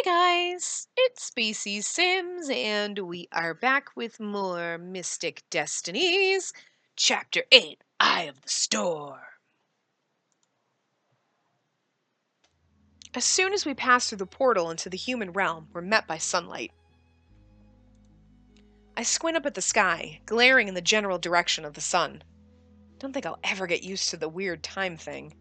guys, it's Spacey Sims, and we are back with more Mystic Destinies, Chapter 8, Eye of the Storm. As soon as we pass through the portal into the human realm, we're met by sunlight. I squint up at the sky, glaring in the general direction of the sun. Don't think I'll ever get used to the weird time thing.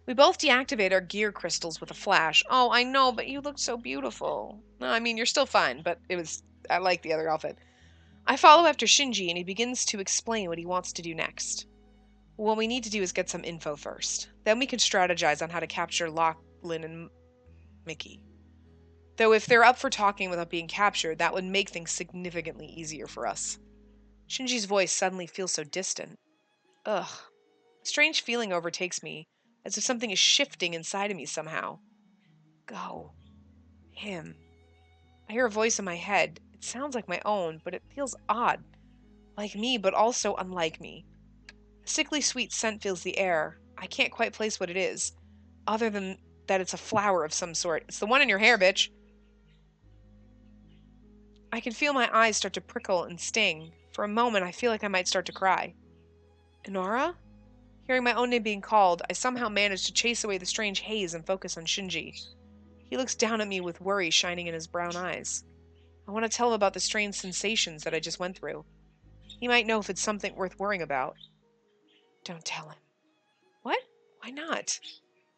We both deactivate our gear crystals with a flash. Oh, I know, but you looked so beautiful. No, I mean, you're still fine, but I like the other outfit. I follow after Shinji, and he begins to explain what he wants to do next. What we need to do is get some info first. Then we can strategize on how to capture Lachlan and Mickey. Though if they're up for talking without being captured, that would make things significantly easier for us. Shinji's voice suddenly feels so distant. Ugh. A strange feeling overtakes me, as if something is shifting inside of me somehow. Go. Him. I hear a voice in my head. It sounds like my own, but it feels odd. Like me, but also unlike me. A sickly sweet scent fills the air. I can't quite place what it is, other than that it's a flower of some sort. It's the one in your hair, bitch. I can feel my eyes start to prickle and sting. For a moment, I feel like I might start to cry. Inara? Hearing my own name being called, I somehow manage to chase away the strange haze and focus on Shinji. He looks down at me with worry shining in his brown eyes. I want to tell him about the strange sensations that I just went through. He might know if it's something worth worrying about. Don't tell him. What? Why not?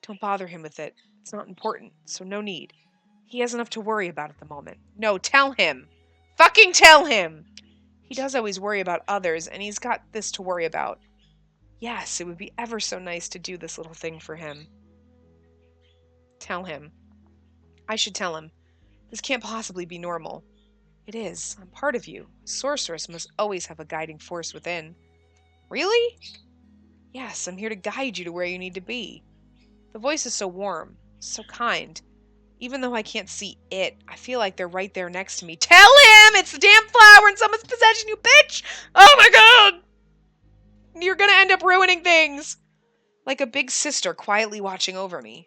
Don't bother him with it. It's not important, so no need. He has enough to worry about at the moment. No, tell him! Fucking tell him! He does always worry about others, and he's got this to worry about. Yes, it would be ever so nice to do this little thing for him. Tell him. I should tell him. This can't possibly be normal. It is. I'm part of you. A sorceress must always have a guiding force within. Really? Yes, I'm here to guide you to where you need to be. The voice is so warm, so kind. Even though I can't see it, I feel like they're right there next to me. Tell him! It's the damn flower in someone's possession, you bitch! Oh my god! You're gonna end up ruining things! Like a big sister quietly watching over me.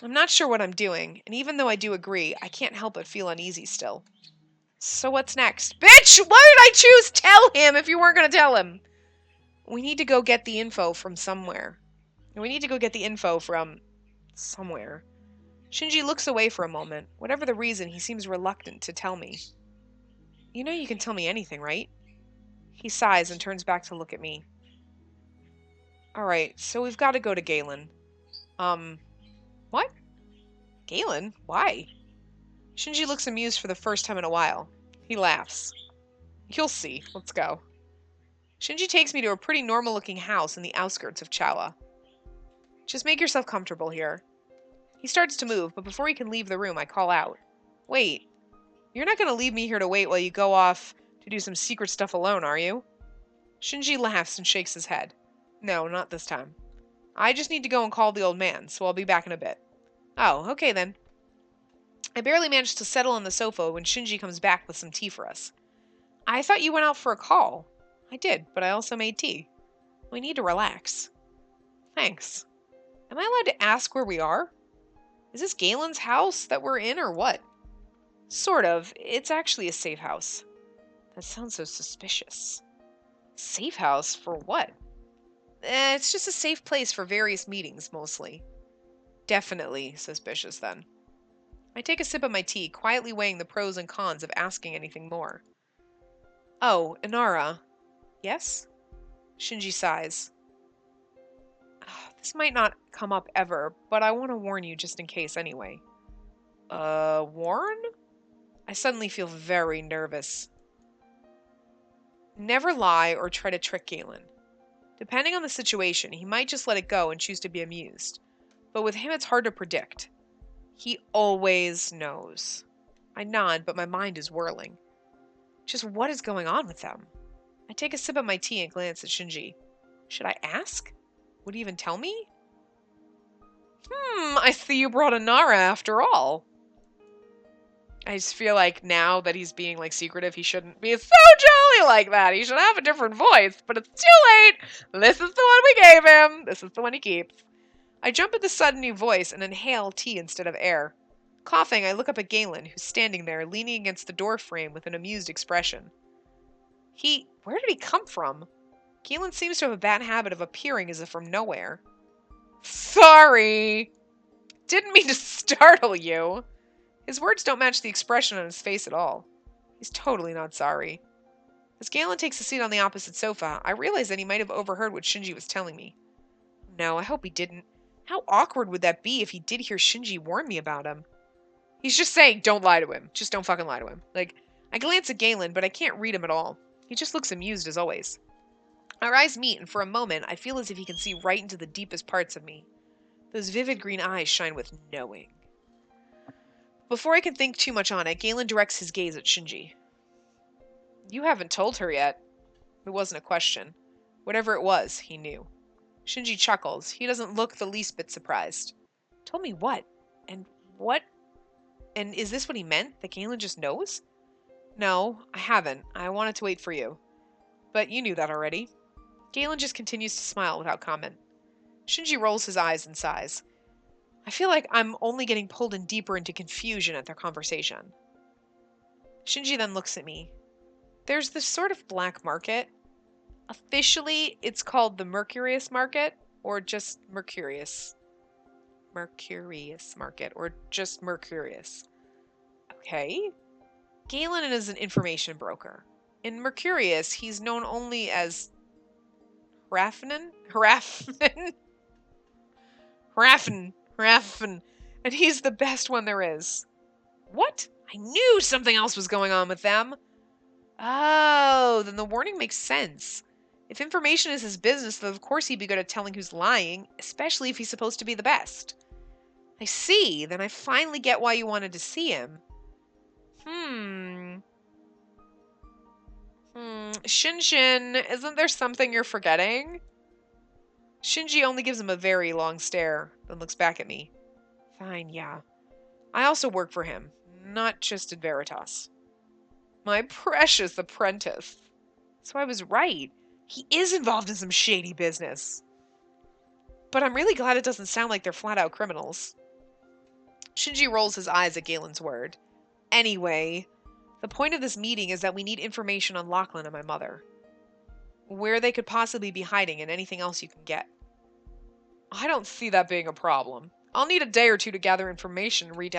I'm not sure what I'm doing, and even though I do agree, I can't help but feel uneasy still. So what's next? Bitch! Why did I choose tell him if you weren't gonna tell him? We need to go get the info from somewhere. Somewhere. Shinji looks away for a moment. Whatever the reason, he seems reluctant to tell me. You know you can tell me anything, right? He sighs and turns back to look at me. Alright, so we've got to go to Galen. What? Galen? Why? Shinji looks amused for the first time in a while. He laughs. You'll see. Let's go. Shinji takes me to a pretty normal-looking house in the outskirts of Chawa. Just make yourself comfortable here. He starts to move, but before he can leave the room, I call out. Wait, you're not going to leave me here to wait while you go off to do some secret stuff alone, are you? Shinji laughs and shakes his head. No, not this time. I just need to go and call the old man, so I'll be back in a bit. Oh, okay then. I barely managed to settle on the sofa when Shinji comes back with some tea for us. I thought you went out for a call. I did, but I also made tea. We need to relax. Thanks. Am I allowed to ask where we are? Is this Galen's house that we're in or what? Sort of. It's actually a safe house. That sounds so suspicious. Safe house? For what? It's just a safe place for various meetings, mostly. Definitely suspicious, then. I take a sip of my tea, quietly weighing the pros and cons of asking anything more. Oh, Inara. Yes? Shinji sighs. This might not come up ever, but I want to warn you just in case anyway. Warn? I suddenly feel very nervous. Never lie or try to trick Galen. Depending on the situation, he might just let it go and choose to be amused. But with him, it's hard to predict. He always knows. I nod, but my mind is whirling. Just what is going on with them? I take a sip of my tea and glance at Shinji. Should I ask? Would he even tell me? I see you brought Inara after all. I just feel like now that he's being like secretive, he shouldn't be so jolly like that. He should have a different voice, but it's too late. This is the one we gave him. This is the one he keeps. I jump at the sudden new voice and inhale tea instead of air. Coughing, I look up at Galen, who's standing there, leaning against the door frame with an amused expression. Where did he come from? Galen seems to have a bad habit of appearing as if from nowhere. Sorry! Didn't mean to startle you. His words don't match the expression on his face at all. He's totally not sorry. As Galen takes a seat on the opposite sofa, I realize that he might have overheard what Shinji was telling me. No, I hope he didn't. How awkward would that be if he did hear Shinji warn me about him? He's just saying, don't lie to him. Just don't fucking lie to him. I glance at Galen, but I can't read him at all. He just looks amused as always. Our eyes meet, and for a moment, I feel as if he can see right into the deepest parts of me. Those vivid green eyes shine with knowing. Before I can think too much on it, Galen directs his gaze at Shinji. You haven't told her yet. It wasn't a question. Whatever it was, he knew. Shinji chuckles. He doesn't look the least bit surprised. Told me what? And what? And is this what he meant? That Galen just knows? No, I haven't. I wanted to wait for you. But you knew that already. Galen just continues to smile without comment. Shinji rolls his eyes and sighs. I feel like I'm only getting pulled in deeper into confusion at their conversation. Shinji then looks at me. There's this sort of black market. Officially, it's called the Mercurius Market, or just Mercurius. Mercurius Market, or just Mercurius. Okay. Galen is an information broker. In Mercurius, he's known only as Raffin, and he's the best one there is. What? I knew something else was going on with them. Oh, then the warning makes sense. If information is his business, then of course he'd be good at telling who's lying, especially if he's supposed to be the best. I see. Then I finally get why you wanted to see him. Shin, isn't there something you're forgetting? Shinji only gives him a very long stare, then looks back at me. Fine, yeah. I also work for him, not just at Veritas. My precious apprentice. So I was right. He is involved in some shady business. But I'm really glad it doesn't sound like they're flat-out criminals. Shinji rolls his eyes at Galen's word. Anyway, the point of this meeting is that we need information on Lachlan and my mother. Where they could possibly be hiding and anything else you can get. I don't see that being a problem. I'll need a day or two to gather information and reach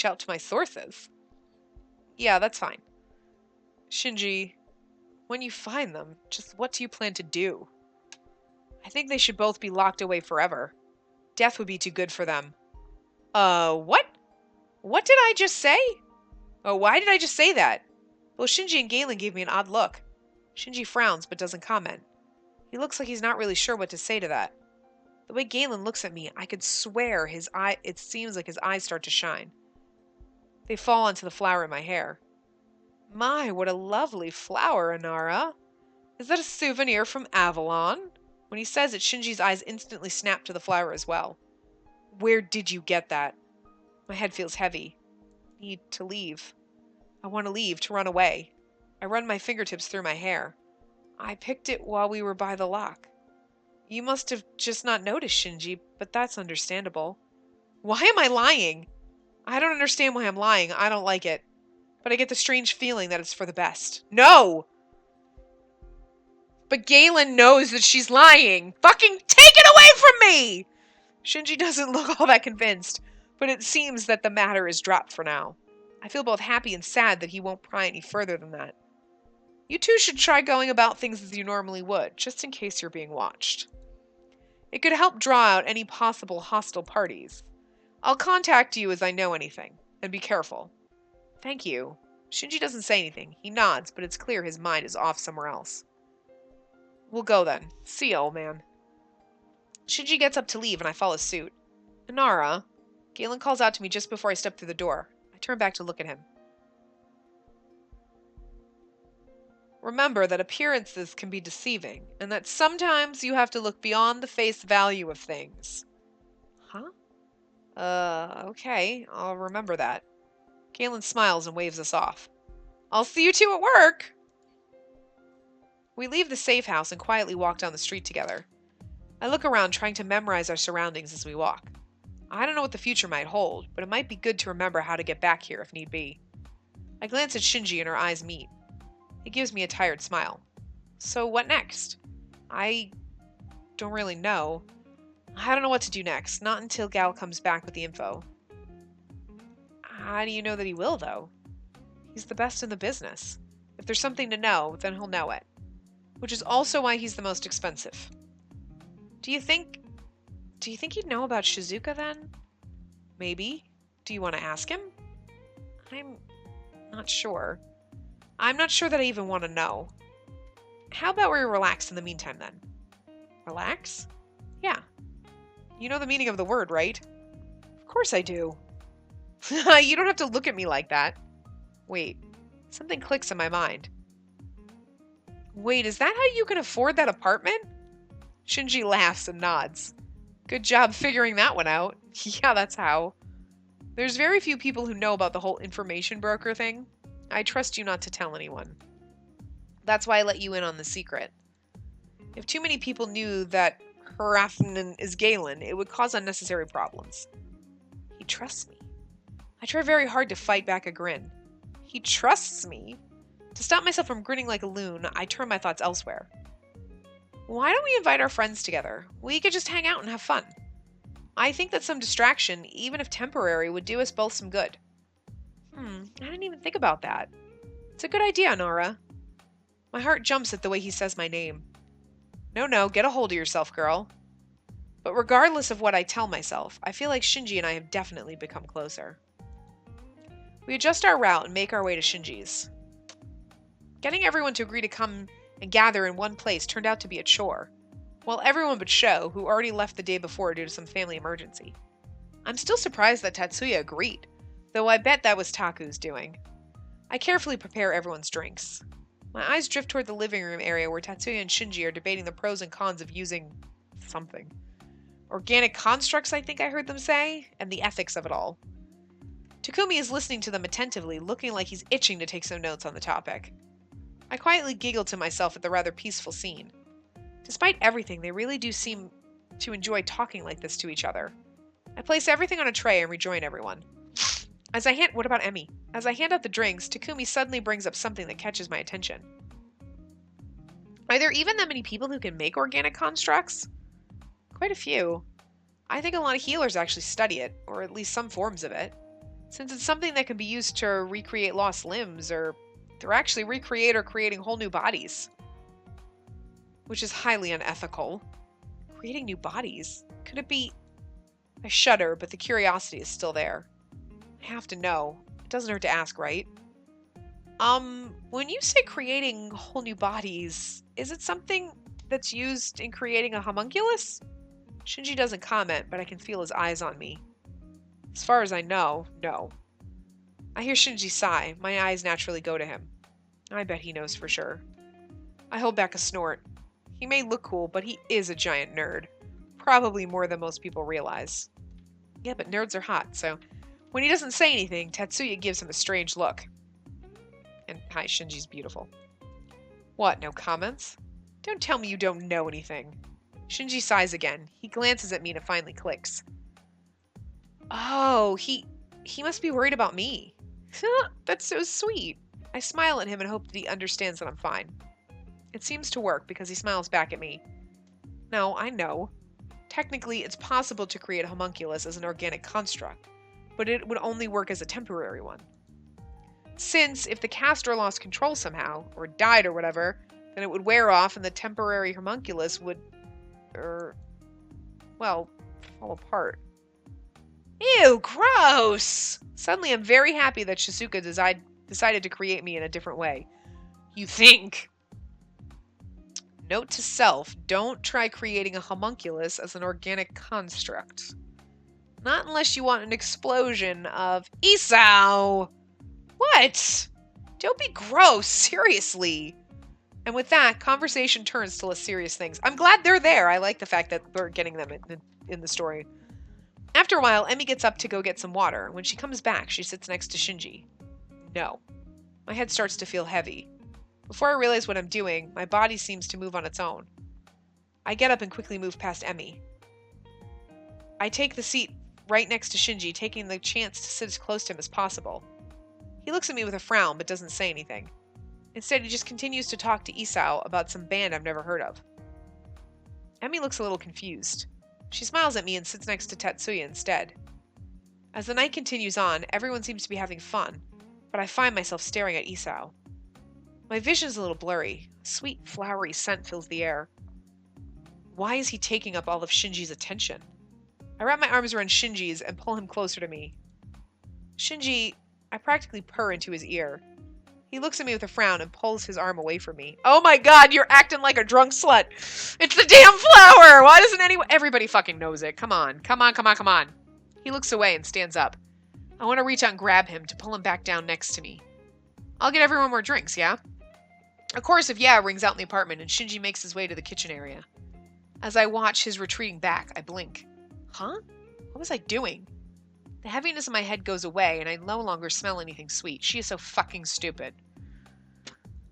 out to my sources. Yeah, that's fine. Shinji, when you find them, just what do you plan to do? I think they should both be locked away forever. Death would be too good for them. What? What did I just say? Oh, why did I just say that? Well, Shinji and Galen gave me an odd look. Shinji frowns but doesn't comment. He looks like he's not really sure what to say to that. The way Galen looks at me, I could swear it seems like his eyes start to shine. They fall onto the flower in my hair. My, what a lovely flower, Inara. Is that a souvenir from Avalon? When he says it, Shinji's eyes instantly snap to the flower as well. Where did you get that? My head feels heavy. Need to leave. I want to leave, to run away. I run my fingertips through my hair. I picked it while we were by the lock. You must have just not noticed, Shinji, but that's understandable. Why am I lying? I don't understand why I'm lying. I don't like it. But I get the strange feeling that it's for the best. No! But Galen knows that she's lying. Fucking take it away from me! Shinji doesn't look all that convinced, but it seems that the matter is dropped for now. I feel both happy and sad that he won't pry any further than that. You two should try going about things as you normally would, just in case you're being watched. It could help draw out any possible hostile parties. I'll contact you as I know anything, and be careful. Thank you. Shinji doesn't say anything. He nods, but it's clear his mind is off somewhere else. We'll go then. See ya, old man. Shinji gets up to leave, and I follow suit. Inara. Galen calls out to me just before I step through the door. I turn back to look at him. Remember that appearances can be deceiving, and that sometimes you have to look beyond the face value of things. Huh? Okay. I'll remember that. Galen smiles and waves us off. I'll see you two at work! We leave the safe house and quietly walk down the street together. I look around trying to memorize our surroundings as we walk. I don't know what the future might hold, but it might be good to remember how to get back here if need be. I glance at Shinji and our eyes meet. He gives me a tired smile. So what next? I don't really know. I don't know what to do next, not until Gal comes back with the info. How do you know that he will, though? He's the best in the business. If there's something to know, then he'll know it. Which is also why he's the most expensive. Do you think he'd know about Shizuka then? Maybe. Do you want to ask him? I'm not sure. I'm not sure that I even want to know. How about we relax in the meantime then? Relax? Yeah. You know the meaning of the word, right? Of course I do. You don't have to look at me like that. Wait, something clicks in my mind. Wait, is that how you can afford that apartment? Shinji laughs and nods. Good job figuring that one out. Yeah, that's how. There's very few people who know about the whole information broker thing. I trust you not to tell anyone. That's why I let you in on the secret. If too many people knew that Harafnan is Galen, it would cause unnecessary problems. He trusts me. I try very hard to fight back a grin. He trusts me? To stop myself from grinning like a loon, I turn my thoughts elsewhere. Why don't we invite our friends together? We could just hang out and have fun. I think that some distraction, even if temporary, would do us both some good. I didn't even think about that. It's a good idea, Nara. My heart jumps at the way he says my name. No, get a hold of yourself, girl. But regardless of what I tell myself, I feel like Shinji and I have definitely become closer. We adjust our route and make our way to Shinji's. Getting everyone to agree to come and gather in one place turned out to be a chore. Well, everyone but Sho, who already left the day before due to some family emergency. I'm still surprised that Tatsuya agreed, though I bet that was Taku's doing. I carefully prepare everyone's drinks. My eyes drift toward the living room area where Tatsuya and Shinji are debating the pros and cons of using something. Organic constructs, I think I heard them say, and the ethics of it all. Takumi is listening to them attentively, looking like he's itching to take some notes on the topic. I quietly giggle to myself at the rather peaceful scene. Despite everything, they really do seem to enjoy talking like this to each other. I place everything on a tray and rejoin everyone. What about Emmy? As I hand out the drinks, Takumi suddenly brings up something that catches my attention. Are there even that many people who can make organic constructs? Quite a few. I think a lot of healers actually study it, or at least some forms of it. Since it's something that can be used to recreate lost limbs, or they're actually creating whole new bodies. Which is highly unethical. Creating new bodies? Could it be... I shudder, but the curiosity is still there. I have to know. It doesn't hurt to ask, right? When you say creating whole new bodies, is it something that's used in creating a homunculus? Shinji doesn't comment, but I can feel his eyes on me. As far as I know, no. I hear Shinji sigh. My eyes naturally go to him. I bet he knows for sure. I hold back a snort. He may look cool, but he is a giant nerd. Probably more than most people realize. Yeah, but nerds are hot, so... When he doesn't say anything, Tatsuya gives him a strange look. And hi, Shinji's beautiful. What, no comments? Don't tell me you don't know anything. Shinji sighs again. He glances at me and it finally clicks. Oh, he must be worried about me. That's so sweet. I smile at him and hope that he understands that I'm fine. It seems to work because he smiles back at me. No, I know. Technically, it's possible to create a homunculus as an organic construct, but it would only work as a temporary one. Since, if the caster lost control somehow, or died or whatever, then it would wear off and the temporary homunculus would, fall apart. Ew, gross! Suddenly I'm very happy that Shizuka decided to create me in a different way. You think? Note to self, don't try creating a homunculus as an organic construct. Not unless you want an explosion of Isao! What? Don't be gross, seriously. And with that, conversation turns to less serious things. I'm glad they're there. I like the fact that we're getting them in the story. After a while, Emmy gets up to go get some water. When she comes back, she sits next to Shinji. No. My head starts to feel heavy. Before I realize what I'm doing, my body seems to move on its own. I get up and quickly move past Emmy. I take the seat right next to Shinji, taking the chance to sit as close to him as possible. He looks at me with a frown, but doesn't say anything. Instead, he just continues to talk to Isao about some band I've never heard of. Emmy looks a little confused. She smiles at me and sits next to Tetsuya instead. As the night continues on, everyone seems to be having fun, but I find myself staring at Isao. My vision's a little blurry. A sweet, flowery scent fills the air. Why is he taking up all of Shinji's attention? I wrap my arms around Shinji's and pull him closer to me. Shinji, I practically purr into his ear. He looks at me with a frown and pulls his arm away from me. Oh my god, you're acting like a drunk slut! It's the damn flower! Why doesn't anyone— Everybody fucking knows it. Come on. Come on, come on, come on. He looks away and stands up. I want to reach out and grab him to pull him back down next to me. I'll get everyone more drinks, yeah? A chorus of yeah rings out in the apartment and Shinji makes his way to the kitchen area. As I watch his retreating back, I blink. Huh? What was I doing? The heaviness in my head goes away and I no longer smell anything sweet. She is so fucking stupid.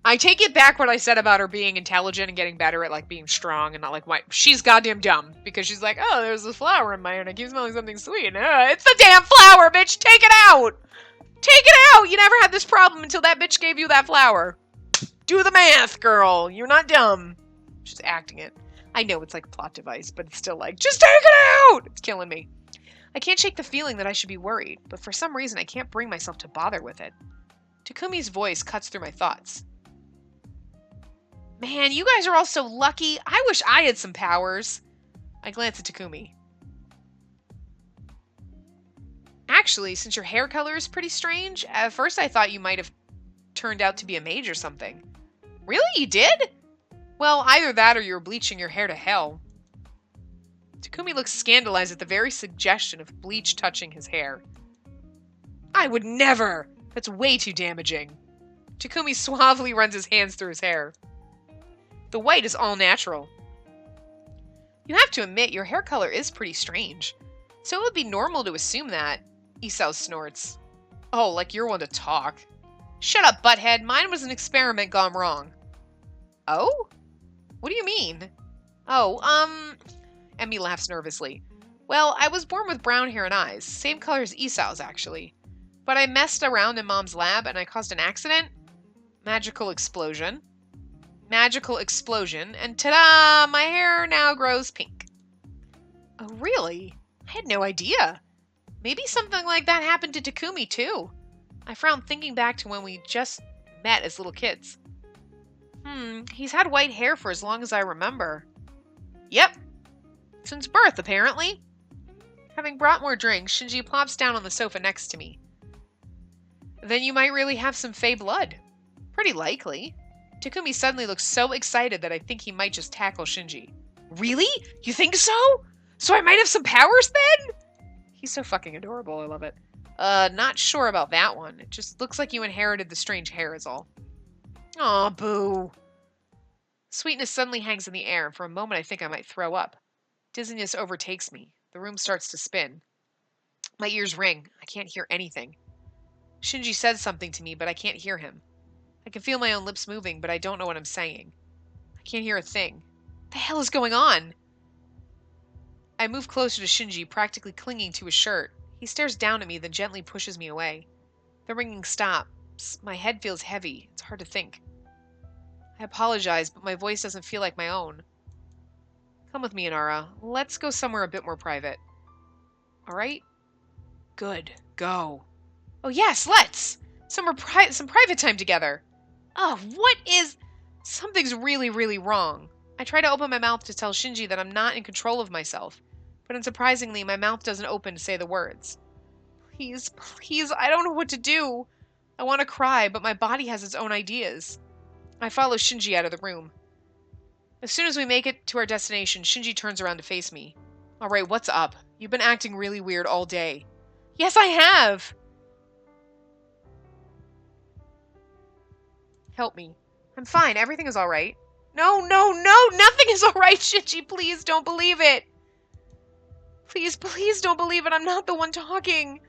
I take it back what I said about her being intelligent and getting better at, like, being strong and not, like, white. She's goddamn dumb. Because she's like, oh, there's this flower in my ear and I keep smelling something sweet. It's the damn flower, bitch! Take it out! Take it out! You never had this problem until that bitch gave you that flower. Do the math, girl. You're not dumb. She's acting it. I know it's like a plot device, but it's still like, just take it out! It's killing me. I can't shake the feeling that I should be worried, but for some reason I can't bring myself to bother with it. Takumi's voice cuts through my thoughts. Man, you guys are all so lucky. I wish I had some powers. I glance at Takumi. Actually, since your hair color is pretty strange, at first I thought you might have turned out to be a mage or something. Really? You did? Well, either that or you were bleaching your hair to hell. Takumi looks scandalized at the very suggestion of bleach touching his hair. I would never! That's way too damaging. Takumi suavely runs his hands through his hair. The white is all natural. You have to admit, your hair color is pretty strange. So it would be normal to assume that. Isao snorts. Oh, like you're one to talk. Shut up, butthead. Mine was an experiment gone wrong. Oh? What do you mean? Oh, Emmy laughs nervously. Well, I was born with brown hair and eyes. Same color as Isao's, actually. But I messed around in Mom's lab and I caused an accident. Magical explosion. Magical explosion. And ta-da! My hair now grows pink. Oh, really? I had no idea. Maybe something like that happened to Takumi, too. I frowned thinking back to when we just met as little kids. He's had white hair for as long as I remember. Yep. Since birth, apparently. Having brought more drinks, Shinji plops down on the sofa next to me. Then you might really have some Fey blood. Pretty likely. Takumi suddenly looks so excited that I think he might just tackle Shinji. Really? You think so? So I might have some powers then? He's so fucking adorable, I love it. Not sure about that one. It just looks like you inherited the strange hair is all. Aw, boo. Sweetness suddenly hangs in the air, and for a moment I think I might throw up. Dizziness overtakes me. The room starts to spin. My ears ring. I can't hear anything. Shinji says something to me, but I can't hear him. I can feel my own lips moving, but I don't know what I'm saying. I can't hear a thing. What the hell is going on? I move closer to Shinji, practically clinging to his shirt. He stares down at me, then gently pushes me away. The ringing stops. My head feels heavy. It's hard to think. I apologize, but my voice doesn't feel like my own. Come with me, Inara. Let's go somewhere a bit more private. All right? Good. Go. Oh, yes, let's! Some private time together. Oh, what is... Something's really, really wrong. I try to open my mouth to tell Shinji that I'm not in control of myself, but unsurprisingly, my mouth doesn't open to say the words. Please, please, I don't know what to do. I want to cry, but my body has its own ideas. I follow Shinji out of the room. As soon as we make it to our destination, Shinji turns around to face me. All right, what's up? You've been acting really weird all day. Yes, I have! Help me. I'm fine. Everything is all right. No, no, no! Nothing is all right, Shinji. Please don't believe it. Please, please don't believe it. I'm not the one talking.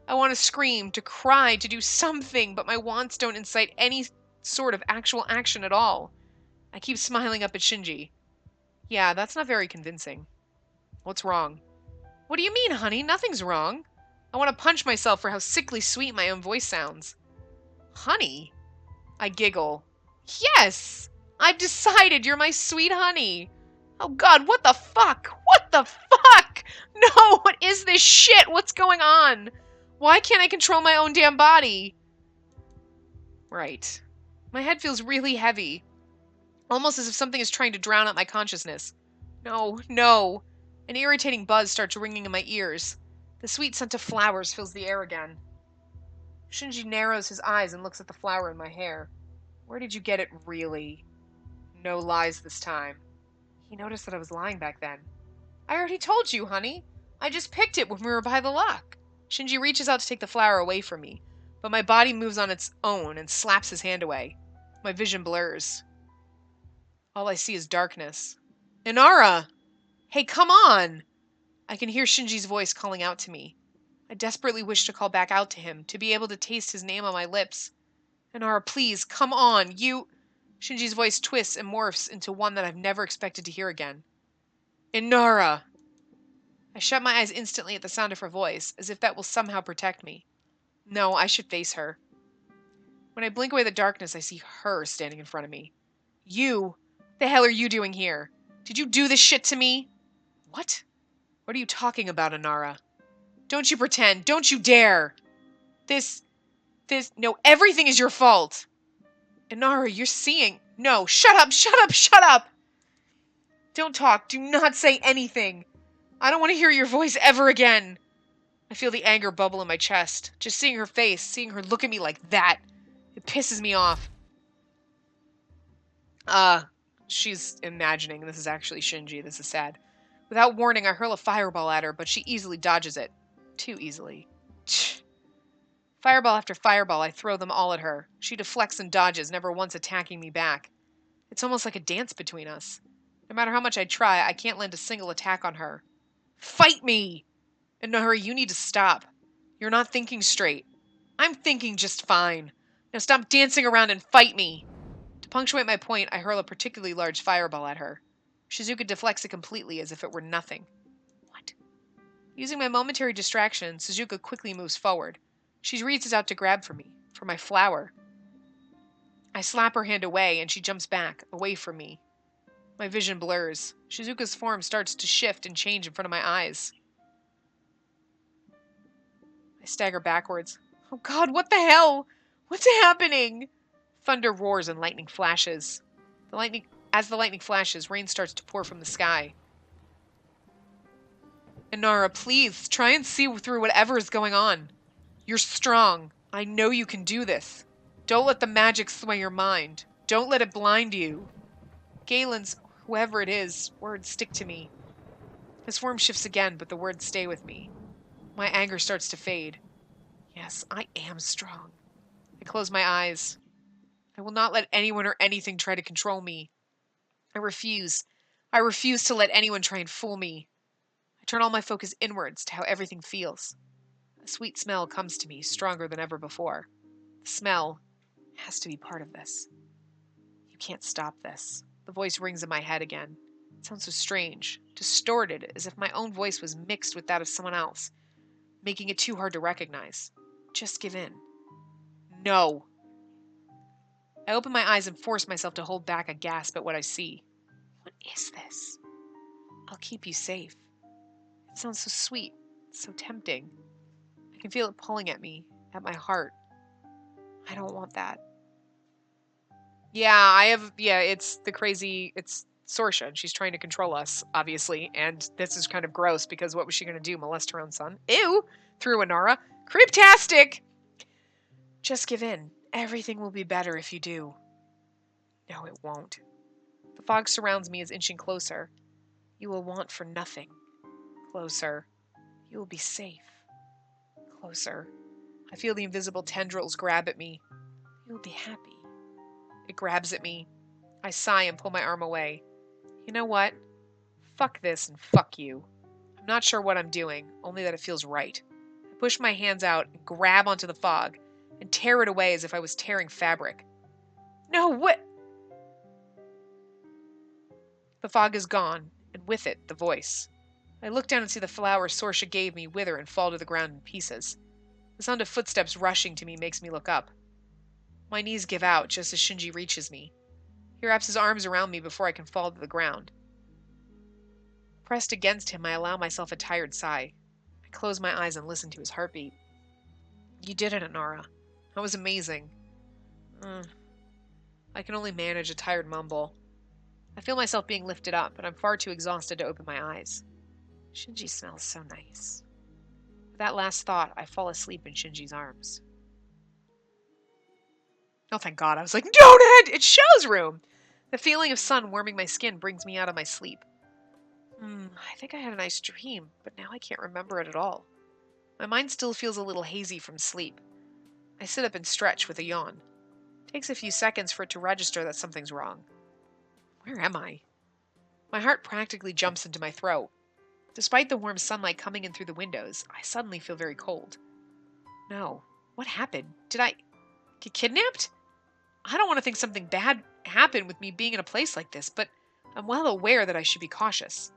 I want to scream, to cry, to do something, but my wants don't incite any sort of actual action at all. I keep smiling up at Shinji. Yeah, that's not very convincing. What's wrong? What do you mean, honey? Nothing's wrong. I want to punch myself for how sickly sweet my own voice sounds. Honey? I giggle. Yes! I've decided you're my sweet honey. Oh God, what the fuck? What the fuck? No, what is this shit? What's going on? Why can't I control my own damn body? Right. My head feels really heavy. Almost as if something is trying to drown out my consciousness. No, no. An irritating buzz starts ringing in my ears. The sweet scent of flowers fills the air again. Shinji narrows his eyes and looks at the flower in my hair. Where did you get it, really? No lies this time. He noticed that I was lying back then. I already told you, honey. I just picked it when we were by the lock. Shinji reaches out to take the flower away from me, but my body moves on its own and slaps his hand away. My vision blurs. All I see is darkness. Inara! Hey, come on! I can hear Shinji's voice calling out to me. I desperately wish to call back out to him, to be able to taste his name on my lips. Inara, please, come on, you... Shinji's voice twists and morphs into one that I've never expected to hear again. Inara! I shut my eyes instantly at the sound of her voice, as if that will somehow protect me. No, I should face her. When I blink away the darkness, I see her standing in front of me. You? The hell are you doing here? Did you do this shit to me? What? What are you talking about, Inara? Don't you pretend. Don't you dare. No, everything is your fault. Inara, you're seeing. No, shut up, shut up, shut up. Don't talk. Do not say anything. I don't want to hear your voice ever again. I feel the anger bubble in my chest. Just seeing her face, seeing her look at me like that, it pisses me off. She's imagining this is actually Shinji. This is sad. Without warning, I hurl a fireball at her, but she easily dodges it. Too easily. Fireball after fireball, I throw them all at her. She deflects and dodges, never once attacking me back. It's almost like a dance between us. No matter how much I try, I can't land a single attack on her. Fight me! And no, hurry, you need to stop. You're not thinking straight. I'm thinking just fine. Now stop dancing around and fight me. To punctuate my point, I hurl a particularly large fireball at her. Shizuka deflects it completely as if it were nothing. What? Using my momentary distraction, Suzuka quickly moves forward. She reaches out to grab for me, for my flower. I slap her hand away, and she jumps back, away from me. My vision blurs. Shizuka's form starts to shift and change in front of my eyes. I stagger backwards. Oh God, what the hell? What's happening? Thunder roars and lightning flashes. As the lightning flashes, rain starts to pour from the sky. Inara, please, try and see through whatever is going on. You're strong. I know you can do this. Don't let the magic sway your mind. Don't let it blind you. Galen's, whoever it is, words stick to me. His form shifts again, but the words stay with me. My anger starts to fade. Yes, I am strong. I close my eyes. I will not let anyone or anything try to control me. I refuse. I refuse to let anyone try and fool me. I turn all my focus inwards to how everything feels. A sweet smell comes to me, stronger than ever before. The smell has to be part of this. You can't stop this. The voice rings in my head again. It sounds so strange, distorted, as if my own voice was mixed with that of someone else, making it too hard to recognize. Just give in. No. I open my eyes and force myself to hold back a gasp at what I see. What is this? I'll keep you safe. It sounds so sweet, so tempting. I can feel it pulling at me, at my heart. I don't want that. It's Sorsha, and she's trying to control us, obviously, and this is kind of gross, because what was she going to do, molest her own son? Ew! Through Inara. Cryptastic! Just give in. Everything will be better if you do. No, it won't. The fog surrounds me as inching closer. You will want for nothing. Closer. You will be safe. Closer. I feel the invisible tendrils grab at me. You will be happy. It grabs at me. I sigh and pull my arm away. You know what? Fuck this and fuck you. I'm not sure what I'm doing, only that it feels right. I push my hands out and grab onto the fog and tear it away as if I was tearing fabric. No, what? The fog is gone, and with it, the voice. I look down and see the flowers Sorsha gave me wither and fall to the ground in pieces. The sound of footsteps rushing to me makes me look up. My knees give out just as Shinji reaches me. He wraps his arms around me before I can fall to the ground. Pressed against him, I allow myself a tired sigh. I close my eyes and listen to his heartbeat. You did it, Inara. That was amazing. I can only manage a tired mumble. I feel myself being lifted up, but I'm far too exhausted to open my eyes. Shinji smells so nice. With that last thought, I fall asleep in Shinji's arms. Oh, thank God. I was like, don't end! It's Show's room! The feeling of sun warming my skin brings me out of my sleep. I think I had a nice dream, but now I can't remember it at all. My mind still feels a little hazy from sleep. I sit up and stretch with a yawn. It takes a few seconds for it to register that something's wrong. Where am I? My heart practically jumps into my throat. Despite the warm sunlight coming in through the windows, I suddenly feel very cold. No. What happened? Did I get kidnapped? I don't want to think something bad happened with me being in a place like this, but I'm well aware that I should be cautious.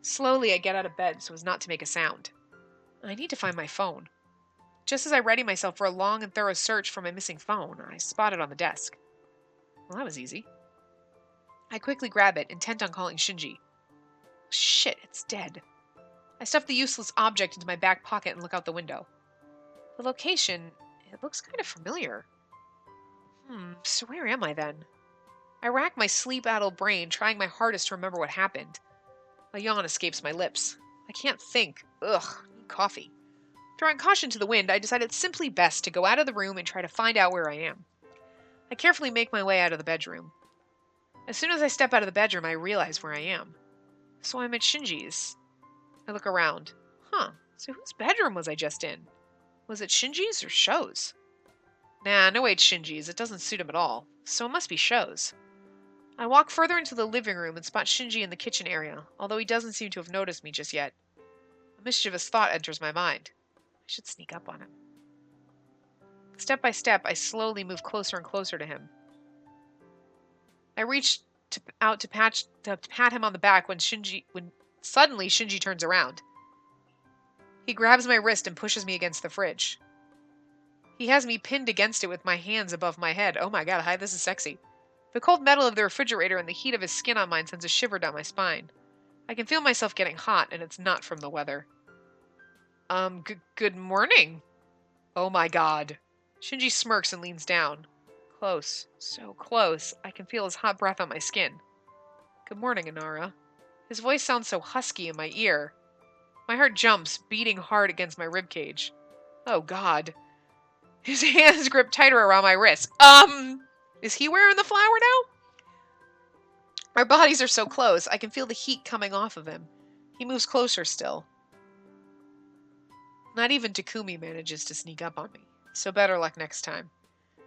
Slowly, I get out of bed so as not to make a sound. I need to find my phone. Just as I ready myself for a long and thorough search for my missing phone, I spot it on the desk. Well, that was easy. I quickly grab it, intent on calling Shinji. Shit, it's dead. I stuff the useless object into my back pocket and look out the window. The location, it looks kind of familiar. So where am I then? I rack my sleep-addled brain, trying my hardest to remember what happened. A yawn escapes my lips. I can't think. Ugh, I need coffee. Throwing caution to the wind, I decide it's simply best to go out of the room and try to find out where I am. I carefully make my way out of the bedroom. As soon as I step out of the bedroom, I realize where I am. So I'm at Shinji's. I look around. So whose bedroom was I just in? Was it Shinji's or Show's? Nah, no way it's Shinji's. It doesn't suit him at all. So it must be Show's. I walk further into the living room and spot Shinji in the kitchen area, although he doesn't seem to have noticed me just yet. A mischievous thought enters my mind. I should sneak up on him. Step by step, I slowly move closer and closer to him. I reach out to pat him on the back when suddenly Shinji turns around. He grabs my wrist and pushes me against the fridge. He has me pinned against it with my hands above my head. Oh my god, hi, this is sexy. The cold metal of the refrigerator and the heat of his skin on mine sends a shiver down my spine. I can feel myself getting hot, and it's not from the weather. Good morning. Oh my god. Shinji smirks and leans down. Close. So close. I can feel his hot breath on my skin. Good morning, Inara. His voice sounds so husky in my ear. My heart jumps, beating hard against my ribcage. Oh god. His hands grip tighter around my wrist. Is he wearing the flower now? Our bodies are so close, I can feel the heat coming off of him. He moves closer still. Not even Takumi manages to sneak up on me, so better luck next time.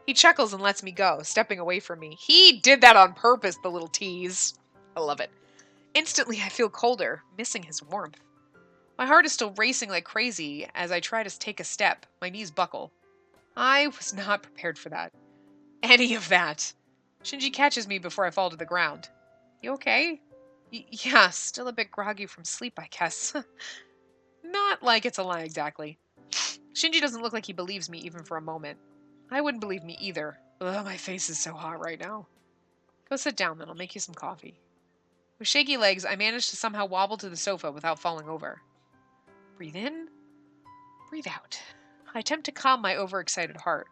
He chuckles and lets me go, stepping away from me. He did that on purpose, the little tease. I love it. Instantly, I feel colder, missing his warmth. My heart is still racing like crazy as I try to take a step. My knees buckle. I was not prepared for that. Any of that. Shinji catches me before I fall to the ground. You okay? Yeah, still a bit groggy from sleep, I guess. Not like it's a lie exactly. Shinji doesn't look like he believes me even for a moment. I wouldn't believe me either. Ugh, my face is so hot right now. Go sit down then, I'll make you some coffee. With shaky legs, I manage to somehow wobble to the sofa without falling over. Breathe in, breathe out. I attempt to calm my overexcited heart.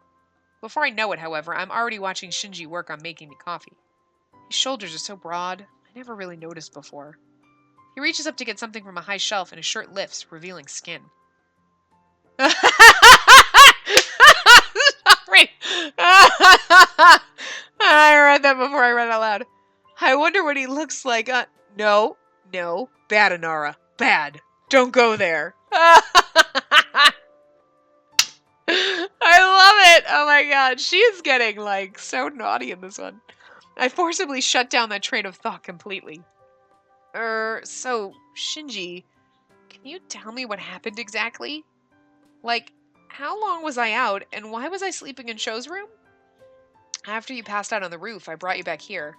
Before I know it, however, I'm already watching Shinji work on making me coffee. His shoulders are so broad, I never really noticed before. He reaches up to get something from a high shelf and his shirt lifts, revealing skin. Sorry. I read that before I read it out loud. I wonder what he looks like. No, bad, Inara. Bad. Don't go there. I love it! Oh my god, she is getting, like, so naughty in this one. I forcibly shut down that train of thought completely. So, Shinji, can you tell me what happened exactly? Like, how long was I out, and why was I sleeping in Show's room? After you passed out on the roof, I brought you back here.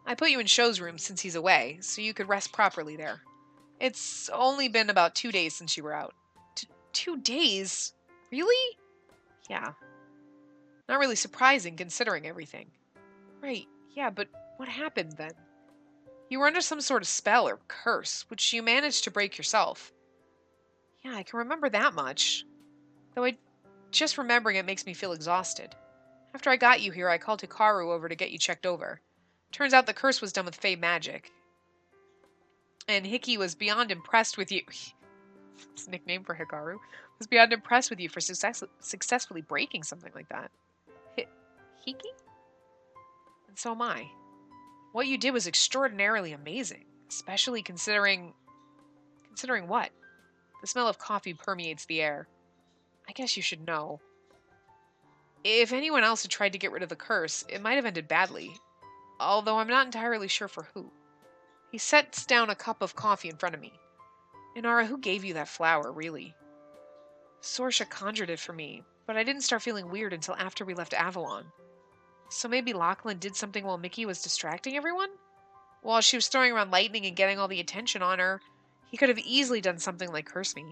I put you in Show's room since he's away, so you could rest properly there. It's only been about 2 days since you were out. 2 days? Really? Yeah. Not really surprising considering everything. Right, yeah, but what happened then? You were under some sort of spell or curse, which you managed to break yourself. Yeah, I can remember that much. Though just remembering it makes me feel exhausted. After I got you here, I called Hikaru over to get you checked over. Turns out the curse was done with Fey magic. And Hiki was beyond impressed with you. His nickname for Hikaru was beyond impressed with you for successfully breaking something like that. Hiki? And so am I. What you did was extraordinarily amazing, especially considering what? The smell of coffee permeates the air. I guess you should know. If anyone else had tried to get rid of the curse, it might have ended badly, although I'm not entirely sure for who. He sets down a cup of coffee in front of me. Inara, who gave you that flower, really? Sorsha conjured it for me, but I didn't start feeling weird until after we left Avalon. So maybe Lachlan did something while Mickey was distracting everyone? While she was throwing around lightning and getting all the attention on her, he could have easily done something like curse me.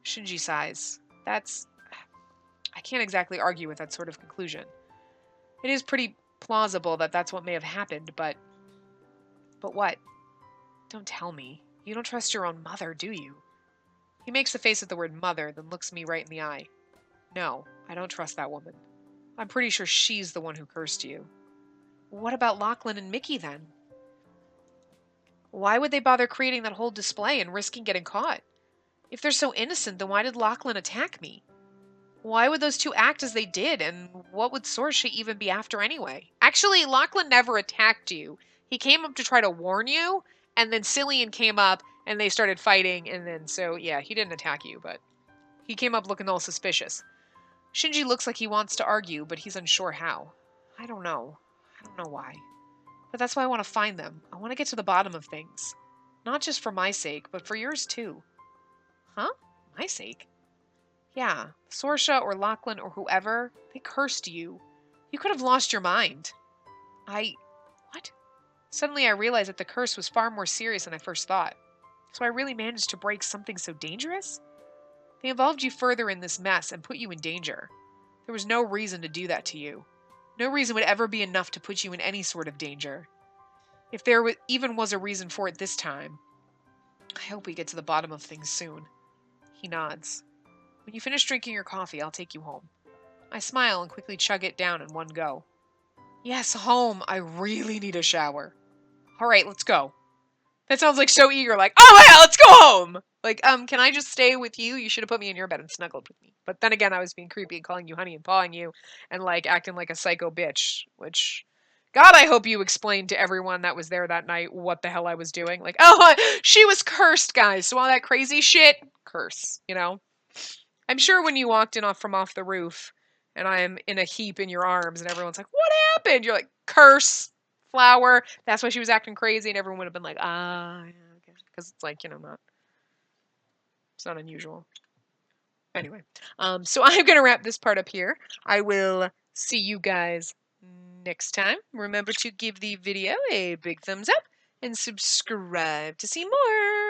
Shinji sighs. I can't exactly argue with that sort of conclusion. It is pretty plausible that that's what may have happened, but... But what? Don't tell me. You don't trust your own mother, do you? He makes a face at the word mother, then looks me right in the eye. No, I don't trust that woman. I'm pretty sure she's the one who cursed you. What about Lachlan and Mickey, then? Why would they bother creating that whole display and risking getting caught? If they're so innocent, then why did Lachlan attack me? Why would those two act as they did, and what would Sorsha even be after anyway? Actually, Lachlan never attacked you. He came up to try to warn you, and then Cillian came up, and they started fighting, and then, so, yeah, he didn't attack you, but he came up looking all suspicious. Shinji looks like he wants to argue, but he's unsure how. I don't know. I don't know why. But that's why I want to find them. I want to get to the bottom of things. Not just for my sake, but for yours too. Huh? My sake? Yeah, Sorsha or Lachlan or whoever, they cursed you. You could have lost your mind. What? Suddenly I realized that the curse was far more serious than I first thought. So I really managed to break something so dangerous? They involved you further in this mess and put you in danger. There was no reason to do that to you. No reason would ever be enough to put you in any sort of danger. If there even was a reason for it this time. I hope we get to the bottom of things soon. He nods. When you finish drinking your coffee, I'll take you home. I smile and quickly chug it down in one go. Yes, home. I really need a shower. All right, let's go. That sounds like so eager, like, oh yeah, let's go home! Like, can I just stay with you? You should have put me in your bed and snuggled with me. But then again, I was being creepy and calling you honey and pawing you and, like, acting like a psycho bitch, which... God, I hope you explained to everyone that was there that night what the hell I was doing. Like, oh, she was cursed, guys, so all that crazy shit, curse, you know? I'm sure when you walked in from off the roof and I'm in a heap in your arms and everyone's like, what happened? You're like, curse, flower. That's why she was acting crazy, and everyone would have been like, yeah, okay. Because it's like, it's not unusual. Anyway, so I'm going to wrap this part up here. I will see you guys next time. Remember to give the video a big thumbs up and subscribe to see more.